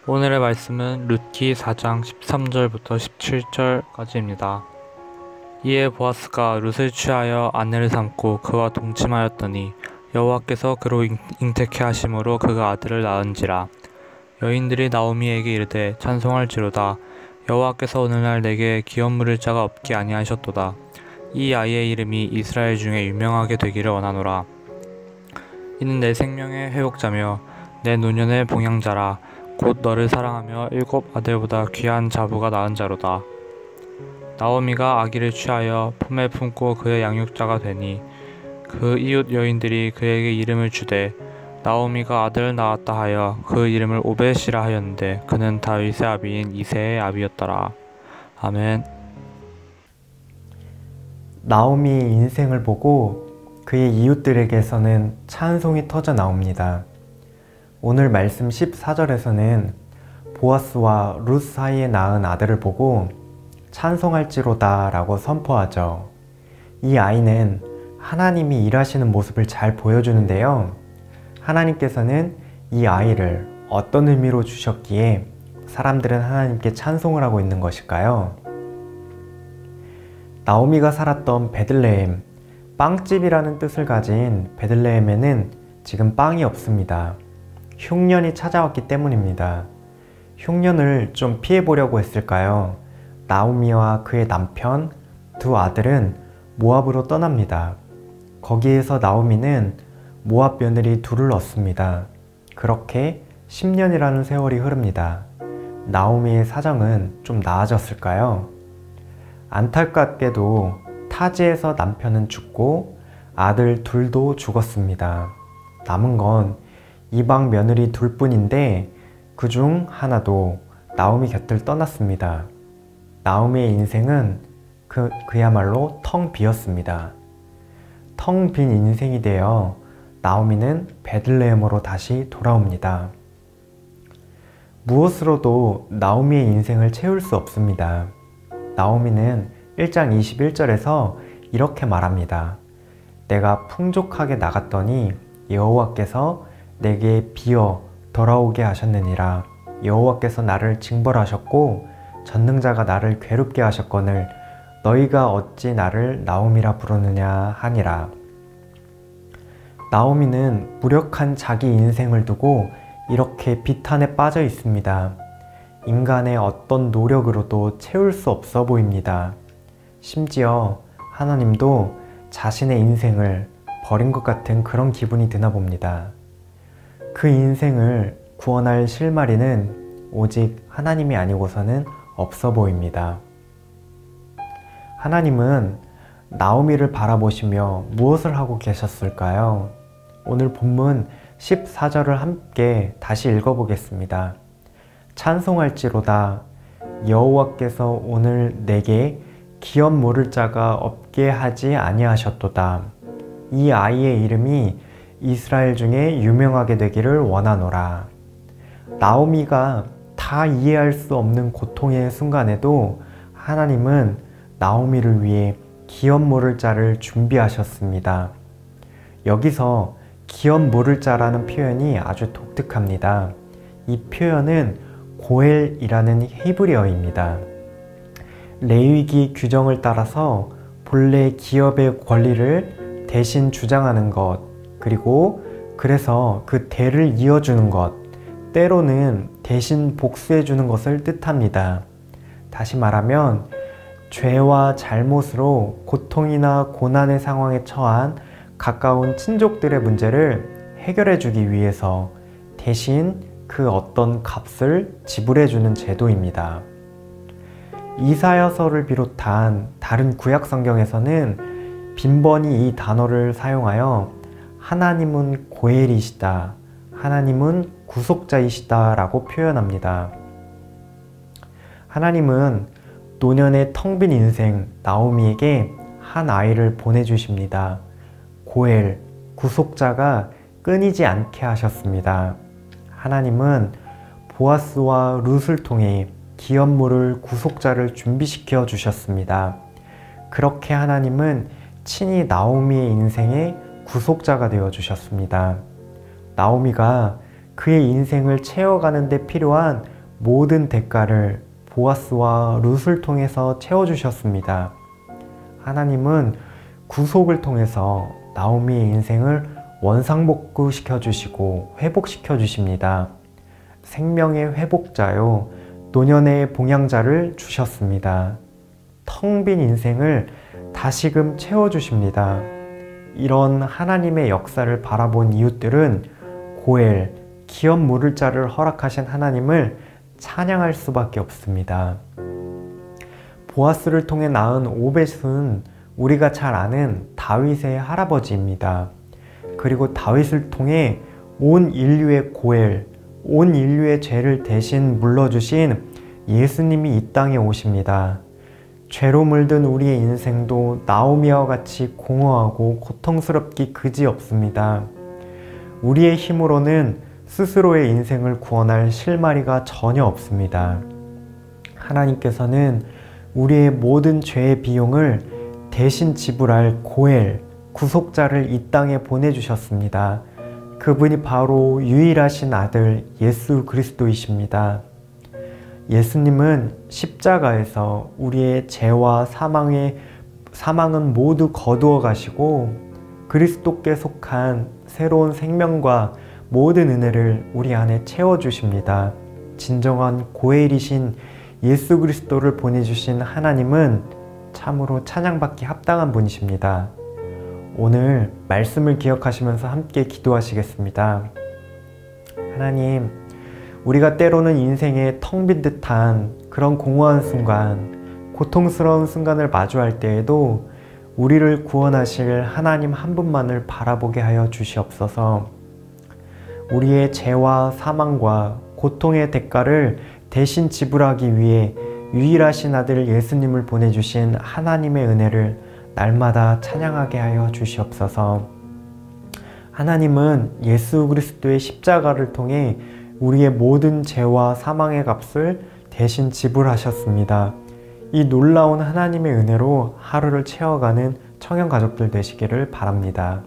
오늘의 말씀은 룻기 4장 13절부터 17절까지입니다. 이에 보아스가 룻을 취하여 아내를 삼고 그와 동침하였더니 여호와께서 그로 잉태케 하심으로 그가 아들을 낳은지라. 여인들이 나오미에게 이르되 찬송할지로다. 여호와께서 오늘날 내게 기업 물을 자가 없게 아니하셨도다. 이 아이의 이름이 이스라엘 중에 유명하게 되기를 원하노라. 이는 내 생명의 회복자며 내 노년의 봉양자라. 곧 너를 사랑하며 7 아들보다 귀한 자부가 낳은 자로다. 나오미가 아기를 취하여 품에 품고 그의 양육자가 되니 그 이웃 여인들이 그에게 이름을 주되 나오미가 아들을 낳았다 하여 그 이름을 오벳이라 하였는데 그는 다윗의 아비인 이새의 아비였더라. 아멘. 나오미의 인생을 보고 그의 이웃들에게서는 찬송이 터져 나옵니다. 오늘 말씀 14절에서는 보아스와 룻 사이에 낳은 아들을 보고 찬송할지로다 라고 선포하죠. 이 아이는 하나님이 일하시는 모습을 잘 보여주는데요. 하나님께서는 이 아이를 어떤 의미로 주셨기에 사람들은 하나님께 찬송을 하고 있는 것일까요? 나오미가 살았던 베들레헴, 빵집이라는 뜻을 가진 베들레헴에는 지금 빵이 없습니다. 흉년이 찾아왔기 때문입니다. 흉년을 좀 피해보려고 했을까요? 나오미와 그의 남편, 2 아들은 모압으로 떠납니다. 거기에서 나오미는 모압 며느리 2를 얻습니다. 그렇게 10년이라는 세월이 흐릅니다. 나오미의 사정은 좀 나아졌을까요? 안타깝게도 타지에서 남편은 죽고 아들 2도 죽었습니다. 남은 건 이방 며느리 2뿐인데 그중 하나도 나오미 곁을 떠났습니다. 나오미의 인생은 그야말로 텅 비었습니다. 텅 빈 인생이 되어 나오미는 베들레헴으로 다시 돌아옵니다. 무엇으로도 나오미의 인생을 채울 수 없습니다. 나오미는 1장 21절에서 이렇게 말합니다. 내가 풍족하게 나갔더니 여호와께서 내게 비어 돌아오게 하셨느니라. 여호와께서 나를 징벌하셨고 전능자가 나를 괴롭게 하셨거늘 너희가 어찌 나를 나오미라 부르느냐 하니라. 나오미는 무력한 자기 인생을 두고 이렇게 비탄에 빠져 있습니다. 인간의 어떤 노력으로도 채울 수 없어 보입니다. 심지어 하나님도 자신의 인생을 버린 것 같은 그런 기분이 드나 봅니다. 그 인생을 구원할 실마리는 오직 하나님이 아니고서는 없어 보입니다. 하나님은 나오미를 바라보시며 무엇을 하고 계셨을까요? 오늘 본문 14절을 함께 다시 읽어보겠습니다. 찬송할지로다. 여호와께서 오늘 내게 기업 모를 자가 없게 하지 아니하셨도다. 이 아이의 이름이 이스라엘 중에 유명하게 되기를 원하노라. 나오미가 다 이해할 수 없는 고통의 순간에도 하나님은 나오미를 위해 기업 모를 자를 준비하셨습니다. 여기서 기업 모를 자라는 표현이 아주 독특합니다. 이 표현은 고엘이라는 히브리어입니다. 레위기 규정을 따라서 본래 기업의 권리를 대신 주장하는 것, 그리고 그래서 그 대를 이어주는 것, 때로는 대신 복수해주는 것을 뜻합니다. 다시 말하면 죄와 잘못으로 고통이나 고난의 상황에 처한 가까운 친족들의 문제를 해결해주기 위해서 대신 그 어떤 값을 지불해주는 제도입니다. 이사야서를 비롯한 다른 구약 성경에서는 빈번히 이 단어를 사용하여 하나님은 고엘이시다, 하나님은 구속자이시다 라고 표현합니다. 하나님은 노년의 텅 빈 인생 나오미에게 한 아이를 보내주십니다. 고엘, 구속자가 끊이지 않게 하셨습니다. 하나님은 보아스와 룻을 통해 기업 모를 구속자를 준비시켜 주셨습니다. 그렇게 하나님은 친히 나오미의 인생의 구속자가 되어 주셨습니다. 나오미가 그의 인생을 채워가는 데 필요한 모든 대가를 보아스와 룻을 통해서 채워주셨습니다. 하나님은 구속을 통해서 나오미의 인생을 원상복구시켜 주시고 회복시켜 주십니다. 생명의 회복자요, 노년의 봉양자를 주셨습니다. 텅 빈 인생을 다시금 채워주십니다. 이런 하나님의 역사를 바라본 이웃들은 고엘, 기업 물을 자를 허락하신 하나님을 찬양할 수밖에 없습니다. 보아스를 통해 낳은 오벳은 우리가 잘 아는 다윗의 할아버지입니다. 그리고 다윗을 통해 온 인류의 고엘, 온 인류의 죄를 대신 물러주신 예수님이 이 땅에 오십니다. 죄로 물든 우리의 인생도 나오미와 같이 공허하고 고통스럽기 그지없습니다. 우리의 힘으로는 스스로의 인생을 구원할 실마리가 전혀 없습니다. 하나님께서는 우리의 모든 죄의 비용을 대신 지불할 고엘, 구속자를 이 땅에 보내주셨습니다. 그분이 바로 유일하신 아들 예수 그리스도이십니다. 예수님은 십자가에서 우리의 죄와 사망은 모두 거두어 가시고 그리스도께 속한 새로운 생명과 모든 은혜를 우리 안에 채워주십니다. 진정한 고엘이신 예수 그리스도를 보내주신 하나님은 참으로 찬양받기 합당한 분이십니다. 오늘 말씀을 기억하시면서 함께 기도하시겠습니다. 하나님, 우리가 때로는 인생에 텅 빈 듯한 그런 공허한 순간, 고통스러운 순간을 마주할 때에도 우리를 구원하실 하나님 한 분만을 바라보게 하여 주시옵소서. 우리의 죄와 사망과 고통의 대가를 대신 지불하기 위해 유일하신 아들 예수님을 보내주신 하나님의 은혜를 날마다 찬양하게 하여 주시옵소서. 하나님은 예수 그리스도의 십자가를 통해 우리의 모든 죄와 사망의 값을 대신 지불하셨습니다. 이 놀라운 하나님의 은혜로 하루를 채워가는 청년 가족들 되시기를 바랍니다.